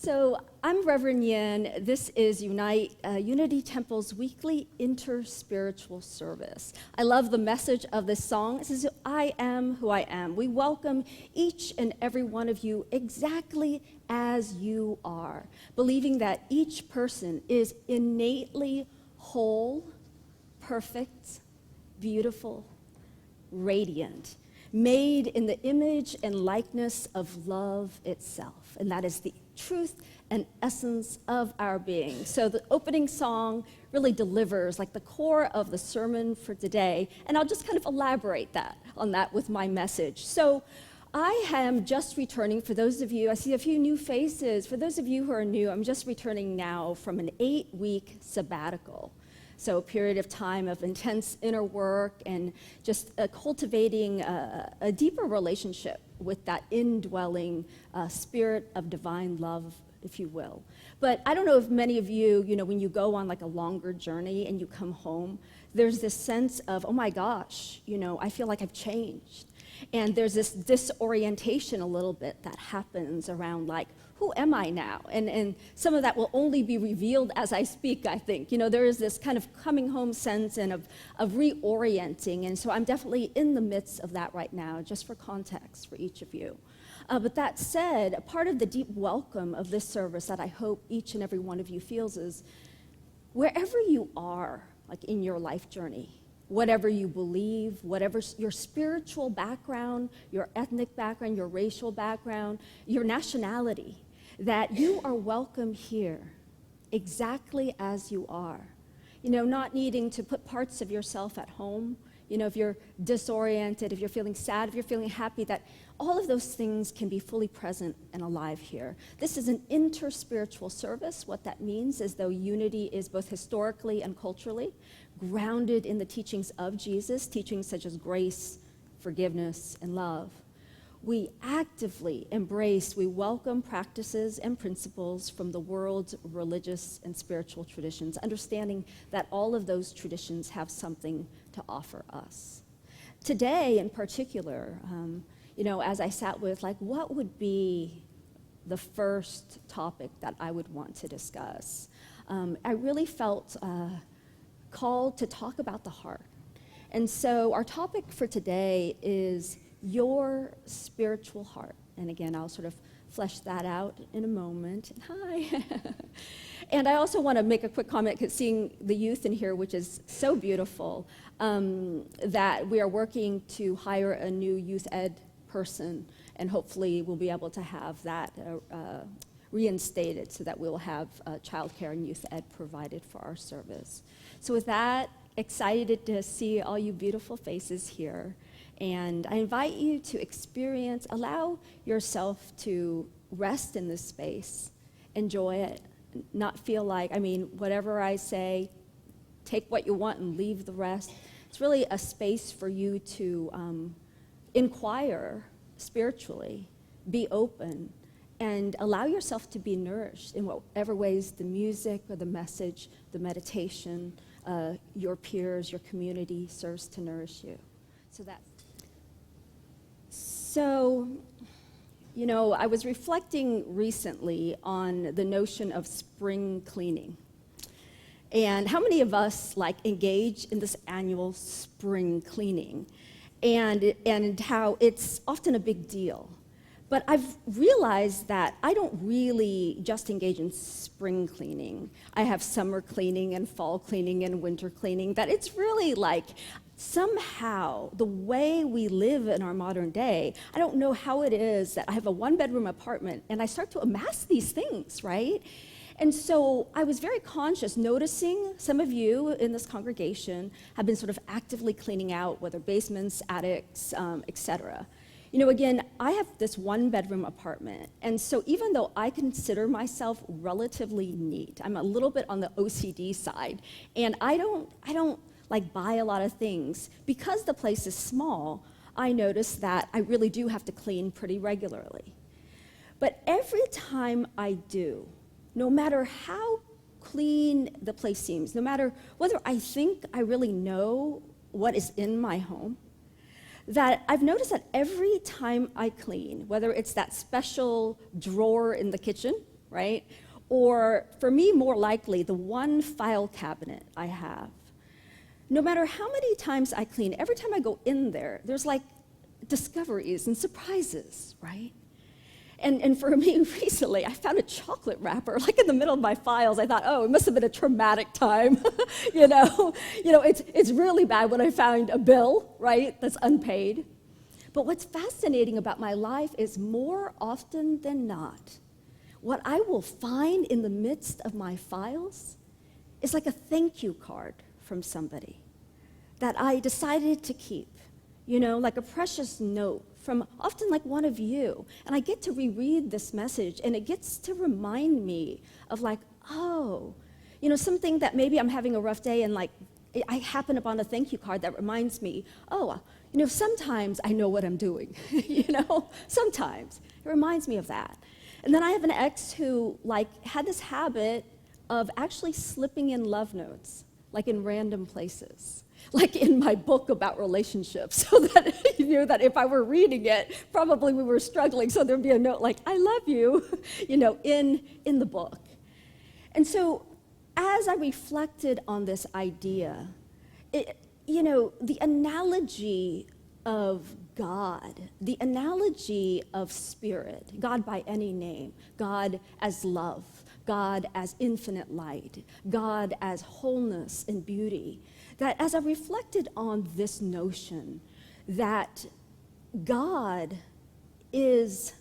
So I'm Reverend Nhien. This is Unity Temple's weekly interspiritual service. I love the message of this song. It says, I am who I am. We welcome each and every one of you exactly as you are, believing that each person is innately whole, perfect, beautiful, radiant, made in the image and likeness of love itself. And that is the truth and essence of our being. So the opening song really delivers like the core of the sermon for today, and I'll just kind of elaborate on that with my message. So I am just returning, for those of you, I see a few new faces. For those of you who are new, I'm just returning now from an 8-week sabbatical. So a period of time of intense inner work and just cultivating a deeper relationship with that indwelling spirit of divine love, if you will. But I don't know if many of you, when you go on like a longer journey and you come home, there's this sense of, oh my gosh, I feel like I've changed. And there's this disorientation a little bit that happens around like, who am I now? And some of that will only be revealed as I speak, I think. There is this kind of coming home sense and of reorienting. And so I'm definitely in the midst of that right now, just for context for each of you. But that said, a part of the deep welcome of this service that I hope each and every one of you feels is wherever you are, like in your life journey, whatever you believe, whatever your spiritual background, your ethnic background, your racial background, your nationality, that you are welcome here exactly as you are. Not needing to put parts of yourself at home. If you're disoriented, if you're feeling sad, if you're feeling happy, that all of those things can be fully present and alive here. This is an interspiritual service. What that means is though unity is both historically and culturally grounded in the teachings of Jesus, teachings such as grace, forgiveness, and love, we actively embrace, we welcome practices and principles from the world's religious and spiritual traditions, understanding that all of those traditions have something to offer us. Today, in particular, as I sat with, what would be the first topic that I would want to discuss? I really felt called to talk about the heart. And so our topic for today is your spiritual heart. And again, I'll sort of flesh that out in a moment. Hi. And I also want to make a quick comment, because seeing the youth in here, which is so beautiful, that we are working to hire a new youth ed person, and hopefully we'll be able to have that reinstated so that we'll have childcare and youth ed provided for our service. So with that, excited to see all you beautiful faces here. And I invite you to allow yourself to rest in this space, enjoy it, not feel like, whatever I say, take what you want and leave the rest. It's really a space for you to inquire spiritually, be open, and allow yourself to be nourished in whatever ways the music or the message, the meditation, your peers, your community serves to nourish you. So, I was reflecting recently on the notion of spring cleaning. And how many of us engage in this annual spring cleaning? And how it's often a big deal. But I've realized that I don't really just engage in spring cleaning. I have summer cleaning and fall cleaning and winter cleaning, that it's really somehow the way we live in our modern day, I don't know how it is that I have a 1-bedroom apartment and I start to amass these things, right? And so I was very conscious, noticing some of you in this congregation have been sort of actively cleaning out, whether basements, attics, etc. Again, I have this 1-bedroom apartment, and so even though I consider myself relatively neat, I'm a little bit on the OCD side, and I don't buy a lot of things. Because the place is small, I notice that I really do have to clean pretty regularly. But every time I do, no matter how clean the place seems, no matter whether I think I really know what is in my home, that I've noticed that every time I clean, whether it's that special drawer in the kitchen, right? Or for me, more likely, the one file cabinet I have. No matter how many times I clean, every time I go in there, there's like discoveries and surprises, right? And for me, recently, I found a chocolate wrapper, like in the middle of my files. I thought, oh, it must have been a traumatic time, It's really bad when I found a bill, right, that's unpaid. But what's fascinating about my life is more often than not, what I will find in the midst of my files is like a thank you card from somebody that I decided to keep, like a precious note from often like one of you. And I get to reread this message, and it gets to remind me of like, oh, something that maybe I'm having a rough day, and like I happen upon a thank you card that reminds me, oh, sometimes I know what I'm doing, sometimes. It reminds me of that. And then I have an ex who like had this habit of actually slipping in love notes, like in random places, like in my book about relationships, so that he knew that if I were reading it, probably we were struggling, so there'd be a note like, I love you, in the book. And so as I reflected on this idea, the analogy of God, the analogy of spirit, God by any name, God as love, God as infinite light, God as wholeness and beauty, that as I reflected on this notion that God is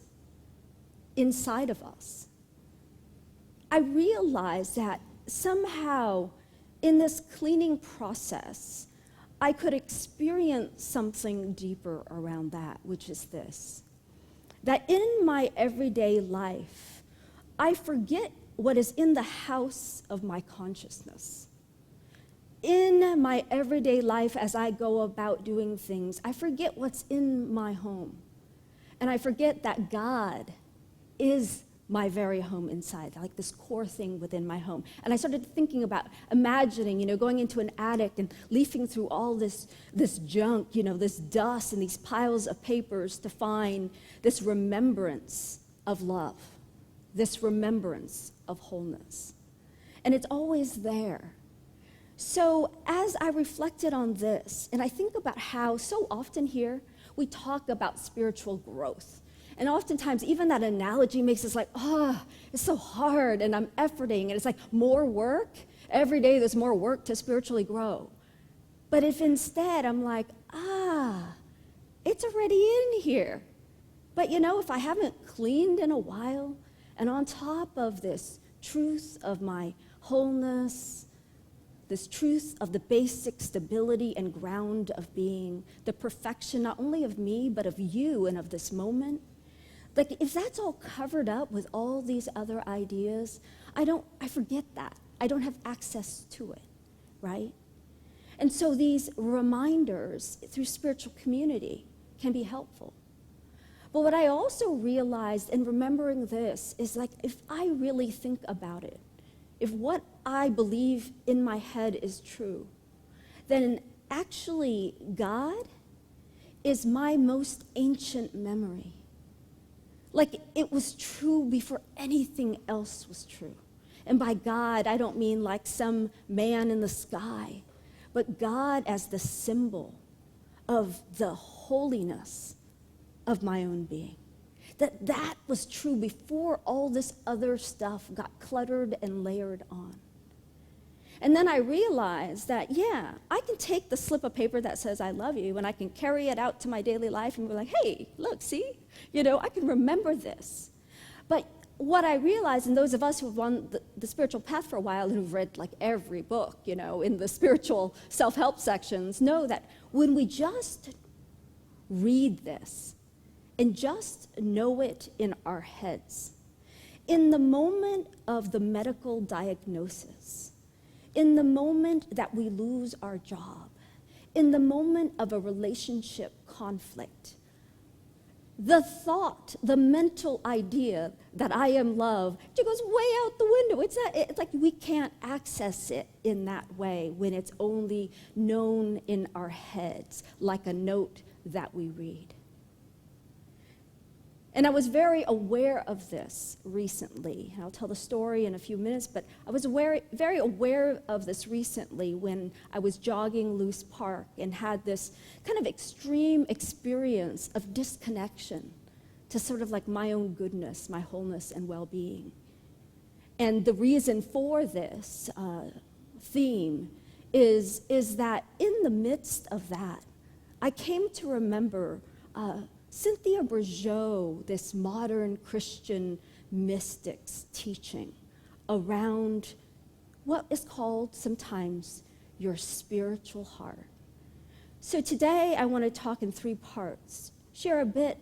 inside of us, I realized that somehow in this cleaning process, I could experience something deeper around that, which is this, that in my everyday life, I forget what is in the house of my consciousness. In my everyday life, as I go about doing things, I forget what's in my home. And I forget that God is my very home inside, like this core thing within my home. And I started thinking about imagining, going into an attic and leafing through all this junk, this dust and these piles of papers to find this remembrance of love, this remembrance of wholeness. And it's always there. So as I reflected on this, and I think about how so often here we talk about spiritual growth. And oftentimes, even that analogy makes us like, it's so hard, and I'm efforting, and it's like more work. Every day there's more work to spiritually grow. But if instead I'm like, it's already in here. But if I haven't cleaned in a while, and on top of this truth of my wholeness, this truth of the basic stability and ground of being, the perfection not only of me, but of you and of this moment, like if that's all covered up with all these other ideas, I forget that. I don't have access to it, right? And so these reminders through spiritual community can be helpful. But what I also realized in remembering this is like if I really think about it, if what I believe in my head is true, then actually God is my most ancient memory. Like it was true before anything else was true. And by God, I don't mean like some man in the sky, but God as the symbol of the holiness of my own being. That was true before all this other stuff got cluttered and layered on. And then I realized that, I can take the slip of paper that says I love you and I can carry it out to my daily life and be like, hey, look, see? I can remember this. But what I realized, and those of us who have run the spiritual path for a while and who've read like every book, in the spiritual self-help sections, know that when we just read this and just know it in our heads, in the moment of the medical diagnosis, in the moment that we lose our job, in the moment of a relationship conflict, the thought, the mental idea that I am love, it goes way out the window. It's like we can't access it in that way when it's only known in our heads, like a note that we read. And I was very aware of this recently. And I'll tell the story in a few minutes, but I was very aware of this recently when I was jogging Loose Park and had this kind of extreme experience of disconnection to sort of like my own goodness, my wholeness and well-being. And the reason for this theme is that in the midst of that, I came to remember Cynthia Bourgeault, this modern Christian mystic's teaching around what is called sometimes your spiritual heart. So today I want to talk in 3 parts, share a bit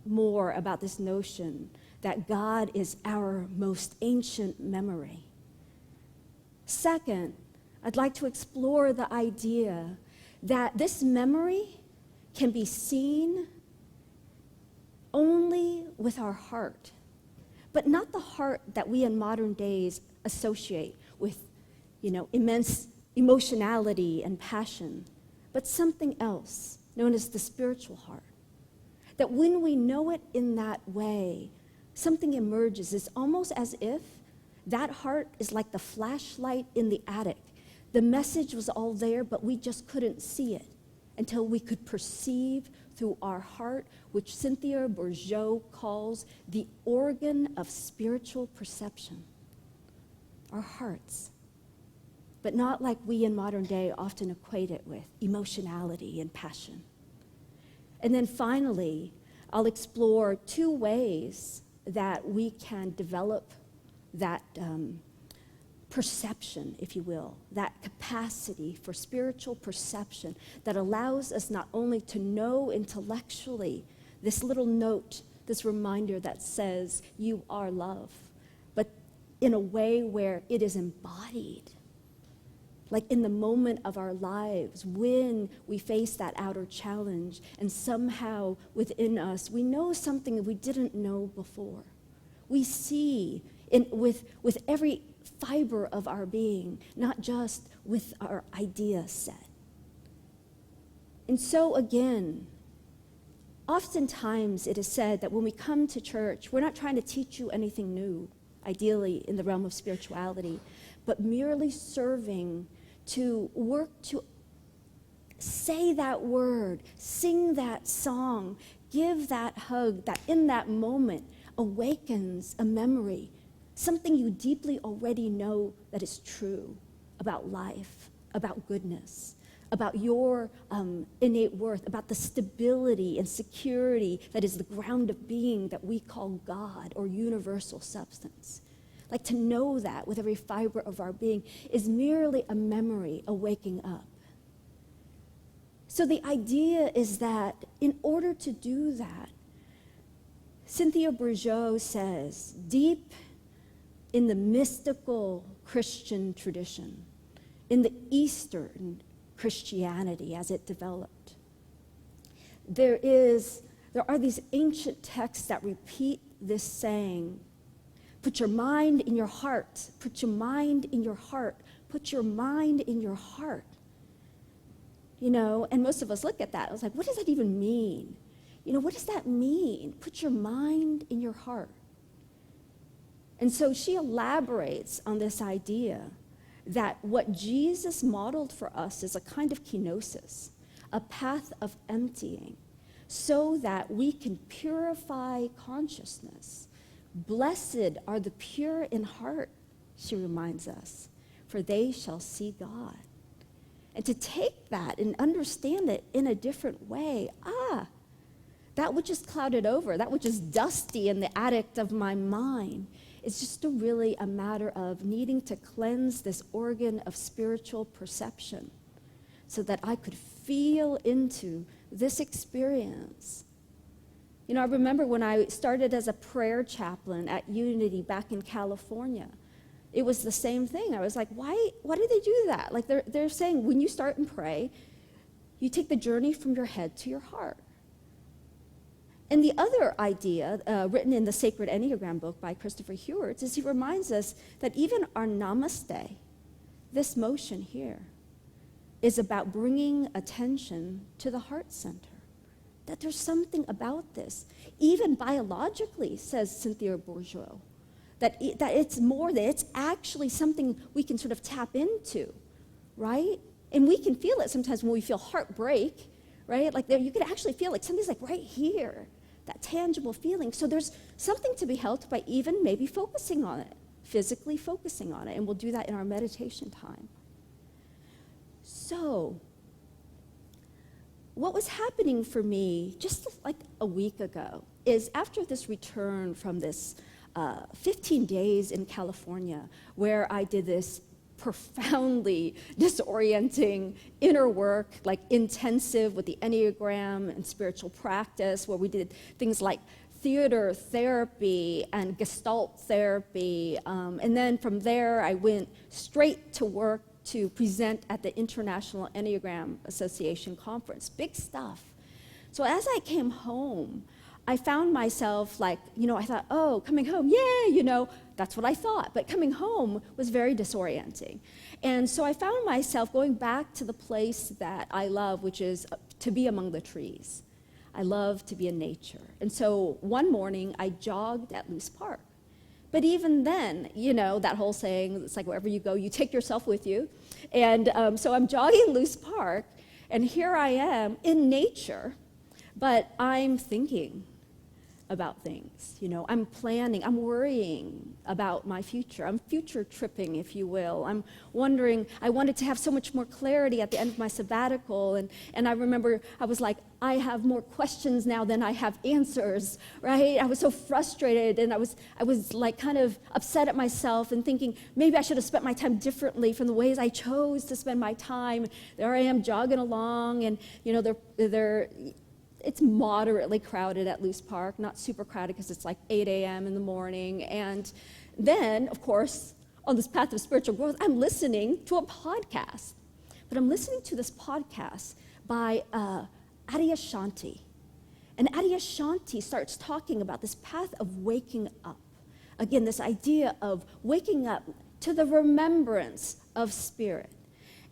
more about this notion that God is our most ancient memory. Second, I'd like to explore the idea that this memory can be seen only with our heart, but not the heart that we in modern days associate with, immense emotionality and passion, but something else known as the spiritual heart. That when we know it in that way, something emerges. It's almost as if that heart is like the flashlight in the attic. The message was all there, but we just couldn't see it until we could perceive through our heart, which Cynthia Bourgeault calls the organ of spiritual perception. Our hearts. But not like we in modern day often equate it with emotionality and passion. And then finally, I'll explore 2 ways that we can develop that perception, if you will, that capacity for spiritual perception that allows us not only to know intellectually this little note, this reminder that says you are love, but in a way where it is embodied. Like in the moment of our lives when we face that outer challenge and somehow within us we know something we didn't know before. We see with every fiber of our being, not just with our idea set. And so again, oftentimes it is said that when we come to church, we're not trying to teach you anything new, ideally in the realm of spirituality, but merely serving to work to say that word, sing that song, give that hug that in that moment awakens a memory, something you deeply already know that is true about life, about goodness, about your innate worth, about the stability and security that is the ground of being that we call God or universal substance. Like to know that with every fiber of our being is merely a memory, a waking up. So the idea is that in order to do that, Cynthia Bourgeault says, deep in the mystical Christian tradition, in the Eastern Christianity as it developed, there are these ancient texts that repeat this saying, put your mind in your heart, put your mind in your heart, put your mind in your heart. And most of us look at that. I was like, what does that even mean? What does that mean? Put your mind in your heart. And so she elaborates on this idea that what Jesus modeled for us is a kind of kenosis, a path of emptying, so that we can purify consciousness. Blessed are the pure in heart, she reminds us, for they shall see God. And to take that and understand it in a different way, that which is clouded over, that which is dusty in the attic of my mind, is just really a matter of needing to cleanse this organ of spiritual perception so that I could feel into this experience. I remember when I started as a prayer chaplain at Unity back in California, it was the same thing. I was like, why do they do that? Like they're saying when you start and pray, you take the journey from your head to your heart. And the other idea, written in the Sacred Enneagram book by Christopher Hewart, is he reminds us that even our namaste, this motion here, is about bringing attention to the heart center, that there's something about this. Even biologically, says Cynthia Bourgeois, that it's more, that it's actually something we can sort of tap into, right? And we can feel it sometimes when we feel heartbreak, right? Like you can actually feel like something's like right here, that tangible feeling. So there's something to be helped by even maybe focusing on it, physically focusing on it, and we'll do that in our meditation time. So, what was happening for me just like a week ago is after this return from this 15 days in California, where I did this profoundly disorienting inner work, like intensive with the Enneagram and spiritual practice, where we did things like theater therapy and Gestalt therapy. And then from there, I went straight to work to present at the International Enneagram Association conference. Big stuff. So as I came home, I found myself like, I thought, oh, coming home, yay, that's what I thought. But coming home was very disorienting. And so I found myself going back to the place that I love, which is to be among the trees. I love to be in nature. And so one morning, I jogged at Loose Park. But even then, that whole saying, it's like wherever you go, you take yourself with you. And so I'm jogging Loose Park, and here I am in nature, but I'm thinking about things. I'm planning, I'm worrying about my future. I'm future tripping, if you will. I'm wondering, I wanted to have so much more clarity at the end of my sabbatical, and I remember I was like, I have more questions now than I have answers, right? I was so frustrated, and I was like kind of upset at myself and thinking maybe I should have spent my time differently from the ways I chose to spend my time. There I am jogging along, and it's moderately crowded at Loose Park, not super crowded because it's like 8 a.m. in the morning. And then, of course, on this path of spiritual growth, I'm listening to a podcast. But I'm listening to this podcast by Adyashanti. And Adyashanti starts talking about this path of waking up. Again, this idea of waking up to the remembrance of spirit.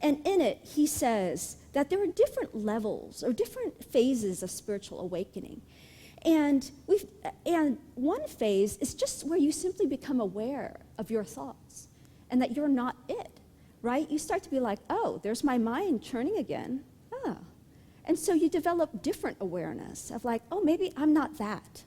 And in it, he says that there are different levels or different phases of spiritual awakening. And one phase is just where you simply become aware of your thoughts and that you're not it, right? You start to be like, oh, there's my mind churning again. Oh. And so you develop different awareness of like, oh, maybe I'm not that.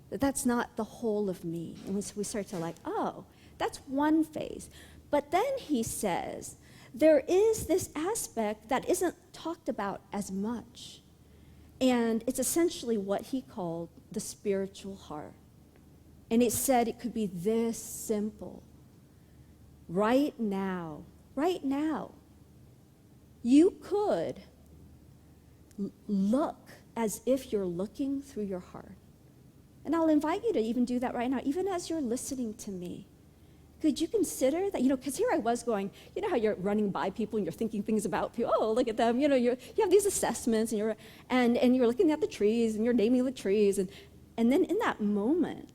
That's not the whole of me. And so we start to like, oh, that's one phase. But then he says, there is this aspect that isn't talked about as much. And it's essentially what he called the spiritual heart. And it said it could be this simple. Right now, you could look as if you're looking through your heart. And I'll invite you to even do that right now, even as you're listening to me. Could you consider that, because here I was going, how you're running by people and you're thinking things about people, oh, look at them, you have these assessments and you're looking at the trees and you're naming the trees. And then in that moment,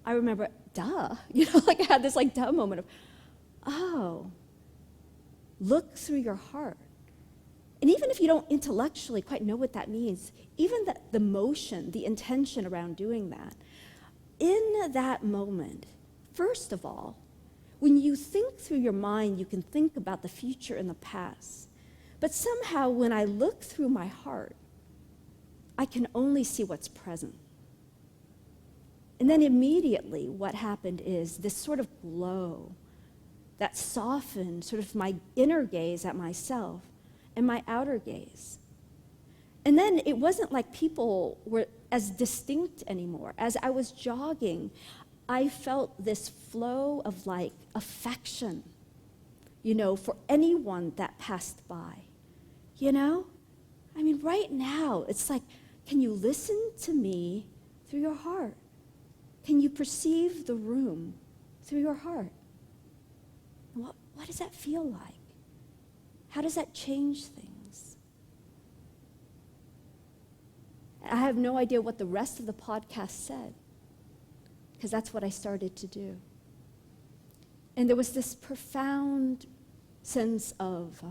I remember, like I had this like duh moment of, oh, look through your heart. And even if you don't intellectually quite know what that means, even the motion, the intention around doing that, in that moment, first of all, when you think through your mind, you can think about the future and the past. But somehow when I look through my heart, I can only see what's present. And then immediately what happened is this sort of glow that softened sort of my inner gaze at myself and my outer gaze. And then it wasn't like people were as distinct anymore. As I was jogging, I felt this flow of like affection, for anyone that passed by, I mean, right now, it's like, can you listen to me through your heart? Can you perceive the room through your heart? What does that feel like? How does that change things? I have no idea what the rest of the podcast said, because that's what I started to do. And there was this profound sense of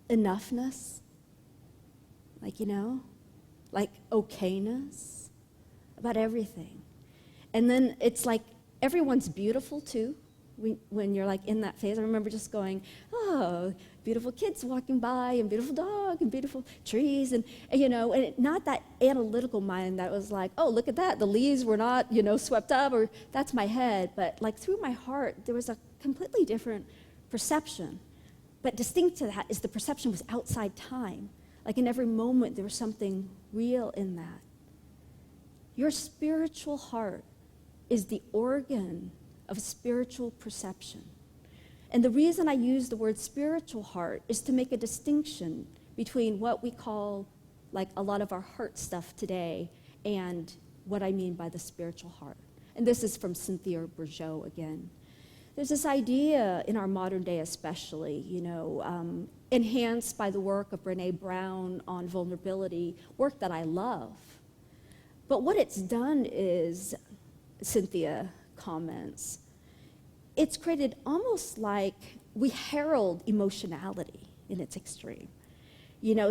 enoughness, like, like okayness about everything. And then it's like everyone's beautiful too when you're like in that phase. I remember just going, oh, beautiful kids walking by and beautiful dog and beautiful trees and not that analytical mind that was like, oh, look at that, the leaves were not, swept up, or that's my head. But like through my heart, there was a completely different perception. But distinct to that is the perception was outside time. Like in every moment, there was something real in that. Your spiritual heart is the organ of spiritual perception. And the reason I use the word spiritual heart is to make a distinction between what we call like a lot of our heart stuff today and what I mean by the spiritual heart. And this is from Cynthia Bourgeault again. There's this idea in our modern day especially, enhanced by the work of Brené Brown on vulnerability, work that I love. But what it's done is, Cynthia comments, it's created almost like we herald emotionality in its extreme.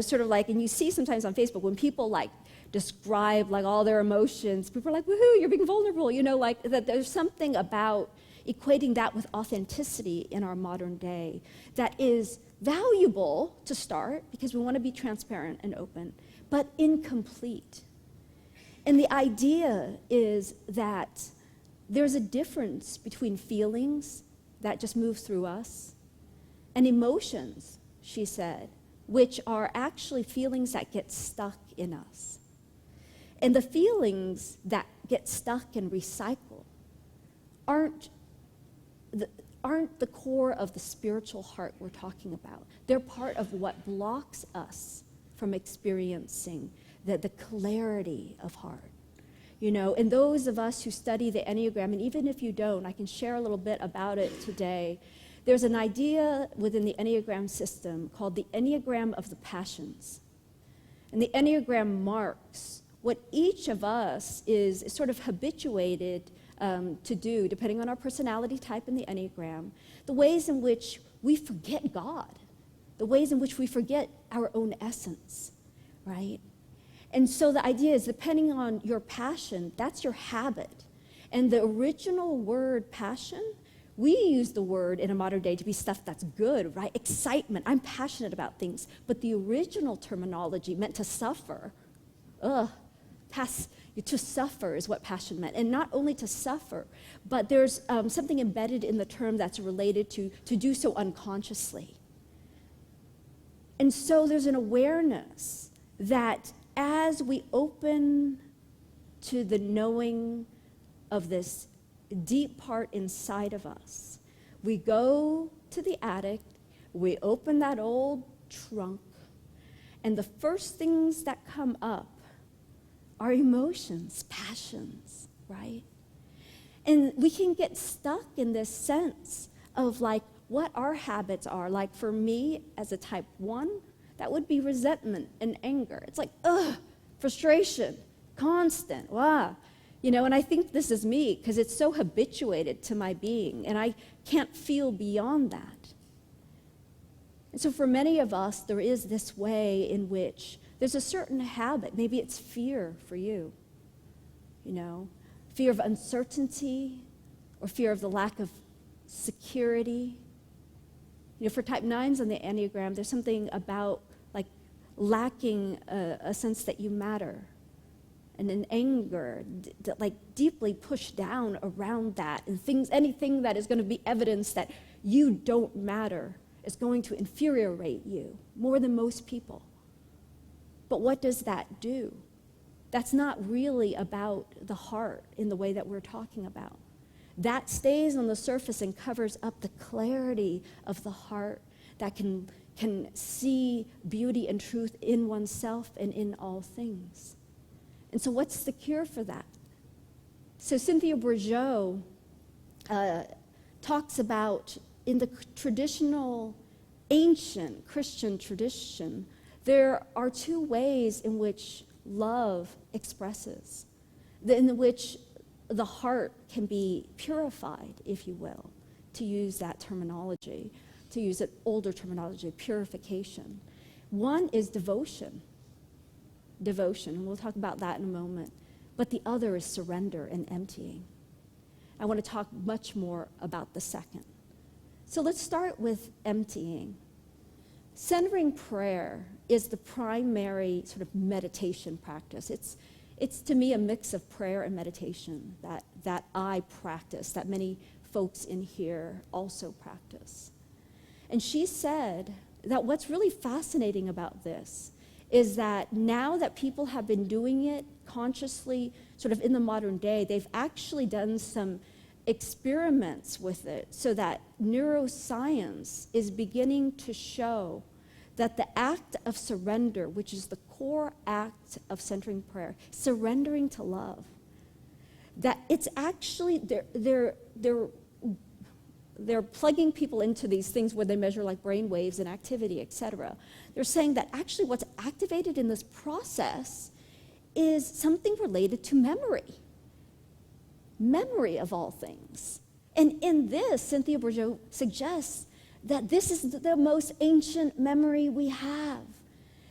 Sort of like, and you see sometimes on Facebook when people like describe like all their emotions, people are like, woohoo, you're being vulnerable, like that there's something about equating that with authenticity in our modern day that is valuable to start because we want to be transparent and open, but incomplete. And the idea is that there's a difference between feelings that just move through us and emotions, she said, which are actually feelings that get stuck in us. And the feelings that get stuck and recycle aren't the core of the spiritual heart we're talking about. They're part of what blocks us from experiencing the clarity of heart. And those of us who study the Enneagram, and even if you don't, I can share a little bit about it today. There's an idea within the Enneagram system called the Enneagram of the passions. And the Enneagram marks what each of us is sort of habituated to do, depending on our personality type in the Enneagram, the ways in which we forget God, the ways in which we forget our own essence, right? And so the idea is, depending on your passion, that's your habit. And the original word passion, we use the word in a modern day to be stuff that's good, right? Excitement, I'm passionate about things. But the original terminology meant to suffer. To suffer is what passion meant. And not only to suffer, but there's something embedded in the term that's related to do so unconsciously. And so there's an awareness that as we open to the knowing of this deep part inside of us, we go to the attic, we open that old trunk, and the first things that come up are emotions, passions, right? And we can get stuck in this sense of like what our habits are. Like for me, as a type 1, that would be resentment and anger. It's like, frustration, constant, wow. And I think this is me because it's so habituated to my being, and I can't feel beyond that. And so for many of us, there is this way in which there's a certain habit. Maybe it's fear for you, fear of uncertainty or fear of the lack of security. For type 9s on the Enneagram, there's something about like lacking a sense that you matter, and an anger like deeply pushed down around that, and anything that is going to be evidence that you don't matter is going to infuriate you more than most people. But what does that do? That's not really about the heart in the way that we're talking about. That stays on the surface and covers up the clarity of the heart that can see beauty and truth in oneself and in all things. And so what's the cure for that? So Cynthia Bourgeault talks about, in the traditional, ancient Christian tradition, there are 2 ways in which love expresses, in which the heart can be purified, if you will, to use that terminology, to use an older terminology, purification. One is devotion. devotion, and we'll talk about that in a moment. But the other is surrender and emptying. I want to talk much more about the second. So let's start with emptying. Centering prayer is the primary sort of meditation practice. It's to me a mix of prayer and meditation that I practice, that many folks in here also practice. And she said that what's really fascinating about this is that now that people have been doing it consciously, sort of in the modern day, they've actually done some experiments with it so that neuroscience is beginning to show that the act of surrender, which is the core act of centering prayer, surrendering to love, that it's actually, they're plugging people into these things where they measure like brain waves and activity, etc. They're saying that actually what's activated in this process is something related to memory of all things. And in this, Cynthia Bourgeois suggests that this is the most ancient memory we have,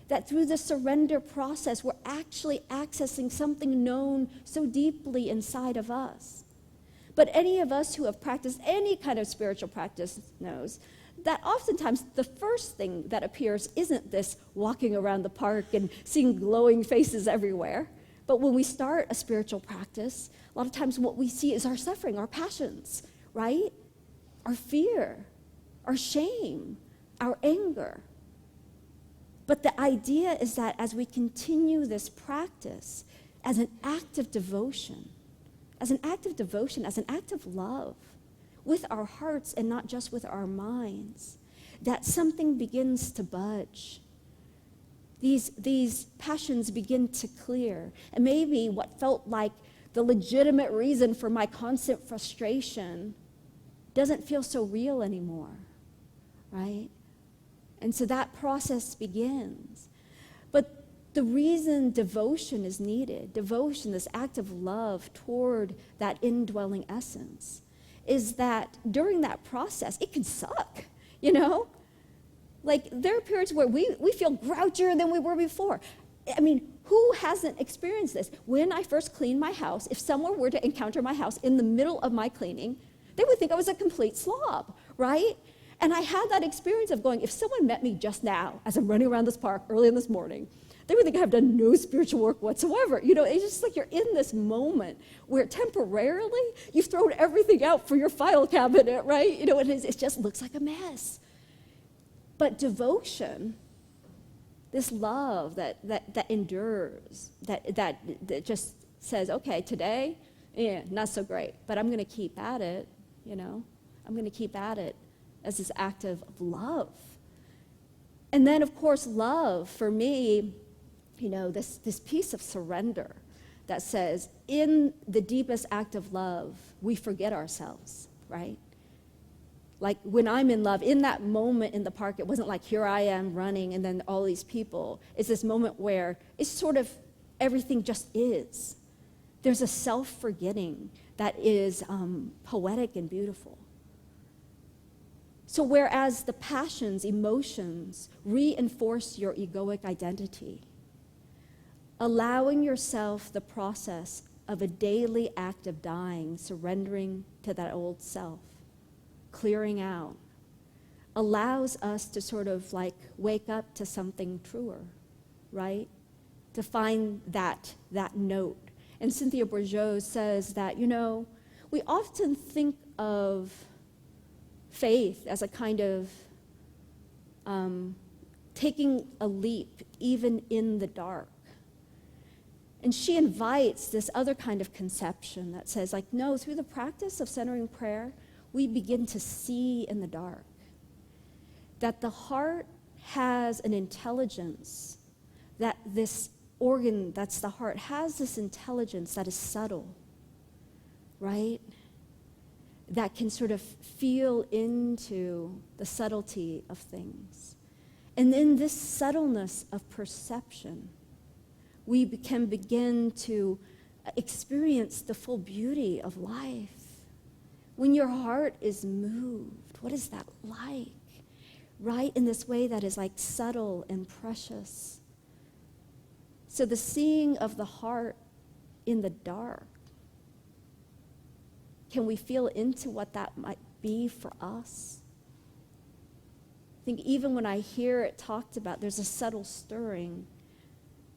that through the surrender process, we're actually accessing something known so deeply inside of us. But any of us who have practiced any kind of spiritual practice knows that oftentimes the first thing that appears isn't this walking around the park and seeing glowing faces everywhere. But when we start a spiritual practice, a lot of times what we see is our suffering, our passions, right? Our fear, our shame, our anger. But the idea is that as we continue this practice as an act of devotion, as an act of love, with our hearts and not just with our minds, that something begins to budge. These passions begin to clear. And maybe what felt like the legitimate reason for my constant frustration doesn't feel so real anymore, right? And so that process begins. But the reason devotion is needed, devotion, this act of love toward that indwelling essence, is that during that process, it can suck, you know? Like, there are periods where we feel grouchier than we were before. I mean, who hasn't experienced this? When I first cleaned my house, if someone were to encounter my house in the middle of my cleaning, they would think I was a complete slob, right? And I had that experience of going, if someone met me just now, as I'm running around this park early in this morning, they would think I've done no spiritual work whatsoever. You know, it's just like you're in this moment where temporarily you've thrown everything out for your file cabinet, right? You know, it just looks like a mess. But devotion, this love that endures, that just says, okay, today, not so great, but I'm going to keep at it, you know? I'm going to keep at it as this act of love. And then, of course, love, for me, you know, this piece of surrender that says, in the deepest act of love, we forget ourselves, right? Like, when I'm in love, in that moment in the park, it wasn't like, here I am running and then all these people. It's this moment where it's sort of everything just is. There's a self-forgetting that is poetic and beautiful. So whereas the passions, emotions, reinforce your egoic identity, allowing yourself the process of a daily act of dying, surrendering to that old self, clearing out, allows us to sort of like wake up to something truer, right? To find that note. And Cynthia Bourgeois says that, you know, we often think of faith as a kind of taking a leap even in the dark. And she invites this other kind of conception that says, like, no, through the practice of centering prayer, we begin to see in the dark. That the heart has an intelligence, that this organ that's the heart has this intelligence that is subtle, right? That can sort of feel into the subtlety of things. And in this subtleness of perception, we can begin to experience the full beauty of life. When your heart is moved, what is that like? Right? In this way that is like subtle and precious. So the seeing of the heart in the dark, can we feel into what that might be for us? I think even when I hear it talked about, there's a subtle stirring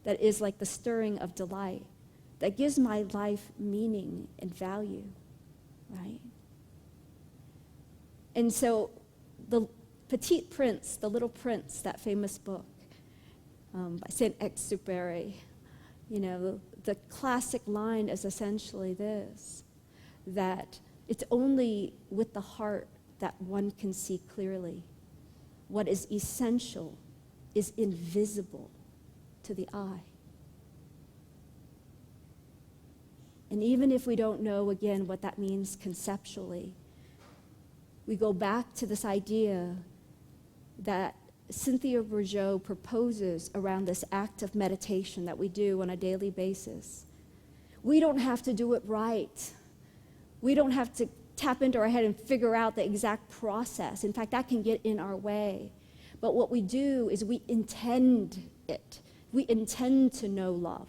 that is like the stirring of delight, that gives my life meaning and value, right? And so the Petit Prince, the Little Prince, that famous book by Saint-Exupéry, the classic line is essentially this, that it's only with the heart that one can see clearly. What is essential is invisible to the eye. And even if we don't know, again, what that means conceptually, we go back to this idea that Cynthia Bourgeault proposes around this act of meditation that we do on a daily basis. We don't have to do it right. We don't have to tap into our head and figure out the exact process. In fact, that can get in our way. But what we do is we intend it. We intend to know love.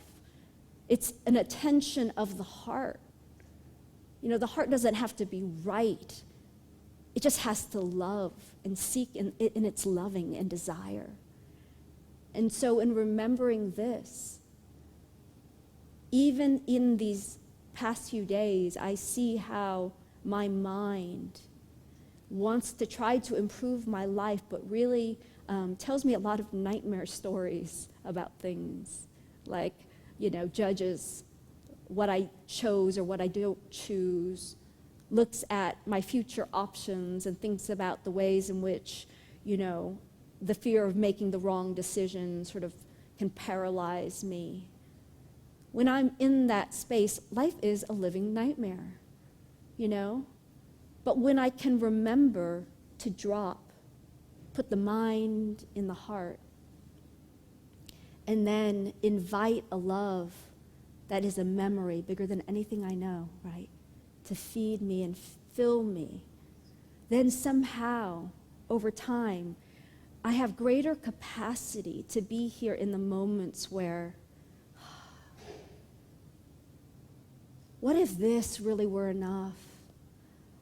It's an attention of the heart. The heart doesn't have to be right. It just has to love and seek in its loving and desire. And so in remembering this, even in these past few days, I see how my mind wants to try to improve my life, but really tells me a lot of nightmare stories about things, like, judges what I chose or what I don't choose, looks at my future options and thinks about the ways in which, the fear of making the wrong decision sort of can paralyze me. When I'm in that space, life is a living nightmare, But when I can remember to drop, put the mind in the heart, and then invite a love that is a memory bigger than anything I know, right? To feed me and fill me, then somehow, over time, I have greater capacity to be here in the moments where, what if this really were enough?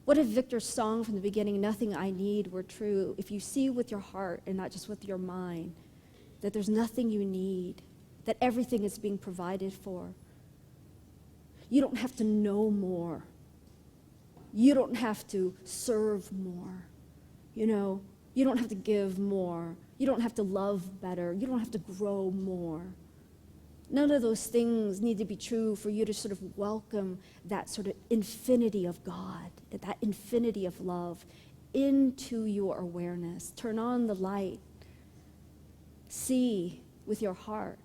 What if Victor's song from the beginning, "Nothing I Need," were true? If you see with your heart and not just with your mind, that there's nothing you need, that everything is being provided for. You don't have to know more. You don't have to serve more. You don't have to give more. You don't have to love better. You don't have to grow more. None of those things need to be true for you to sort of welcome that sort of infinity of God, that infinity of love into your awareness. Turn on the light. See with your heart.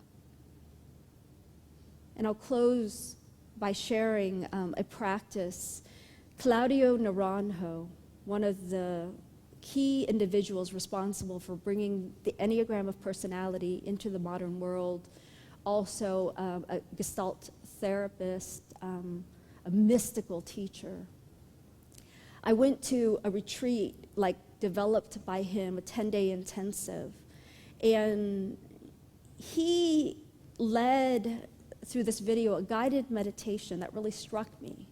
And I'll close by sharing a practice. Claudio Naranjo, one of the key individuals responsible for bringing the Enneagram of personality into the modern world, also a Gestalt therapist, a mystical teacher. I went to a retreat developed by him, a 10-day intensive, and he led through this video a guided meditation that really struck me,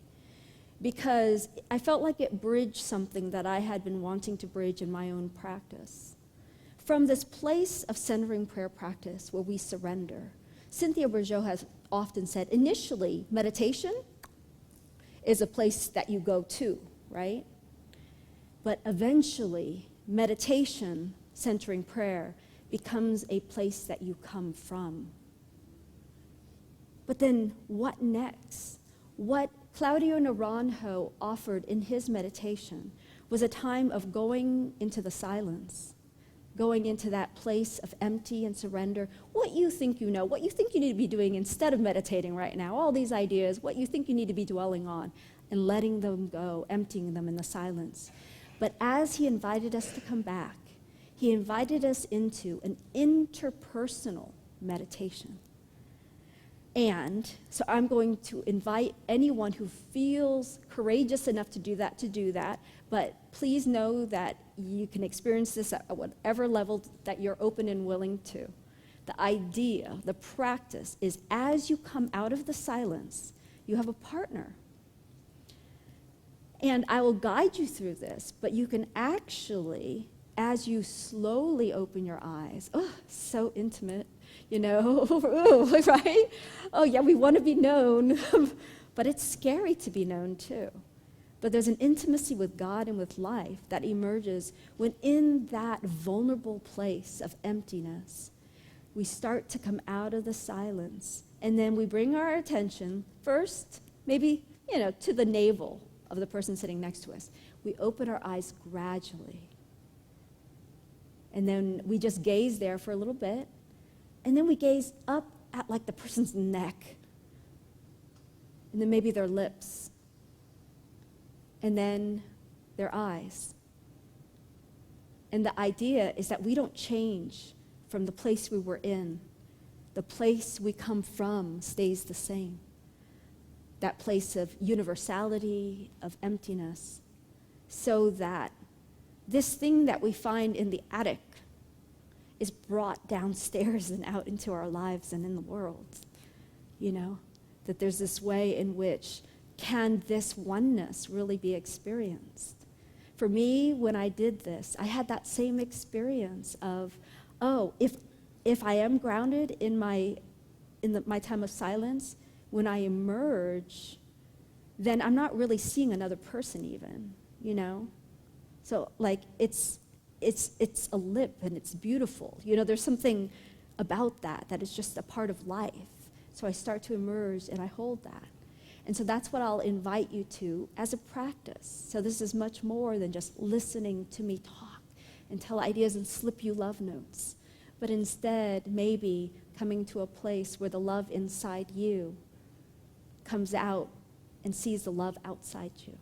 because I felt like it bridged something that I had been wanting to bridge in my own practice. From this place of centering prayer practice where we surrender, Cynthia Bourgeault has often said, initially, meditation is a place that you go to, right? But eventually, meditation, centering prayer, becomes a place that you come from. But then what next? What Claudio Naranjo offered in his meditation was a time of going into the silence, going into that place of empty and surrender. What you think you know, what you think you need to be doing instead of meditating right now, all these ideas, what you think you need to be dwelling on, and letting them go, emptying them in the silence. But as he invited us to come back, he invited us into an interpersonal meditation. And so I'm going to invite anyone who feels courageous enough to do that, but please know that you can experience this at whatever level that you're open and willing to. The idea, the practice is as you come out of the silence, you have a partner. And I will guide you through this, but you can actually, as you slowly open your eyes, oh, so intimate, ooh, right? Oh yeah, we want to be known, but it's scary to be known too. But there's an intimacy with God and with life that emerges when in that vulnerable place of emptiness, we start to come out of the silence, and then we bring our attention first, maybe, to the navel of the person sitting next to us. We open our eyes gradually. And then we just gaze there for a little bit, and then we gaze up at like the person's neck, and then maybe their lips, and then their eyes. And the idea is that we don't change from the place we were in. The place we come from stays the same. That place of universality, of emptiness, so that this thing that we find in the attic is brought downstairs and out into our lives and in the world. That there's this way in which can this oneness really be experienced? For me, when I did this, I had that same experience of, if I am grounded in my time of silence, when I emerge, then I'm not really seeing another person even, So it's a lip and it's beautiful. There's something about that is just a part of life. So I start to emerge and I hold that. And so that's what I'll invite you to as a practice. So this is much more than just listening to me talk and tell ideas and slip you love notes, but instead maybe coming to a place where the love inside you comes out and sees the love outside you.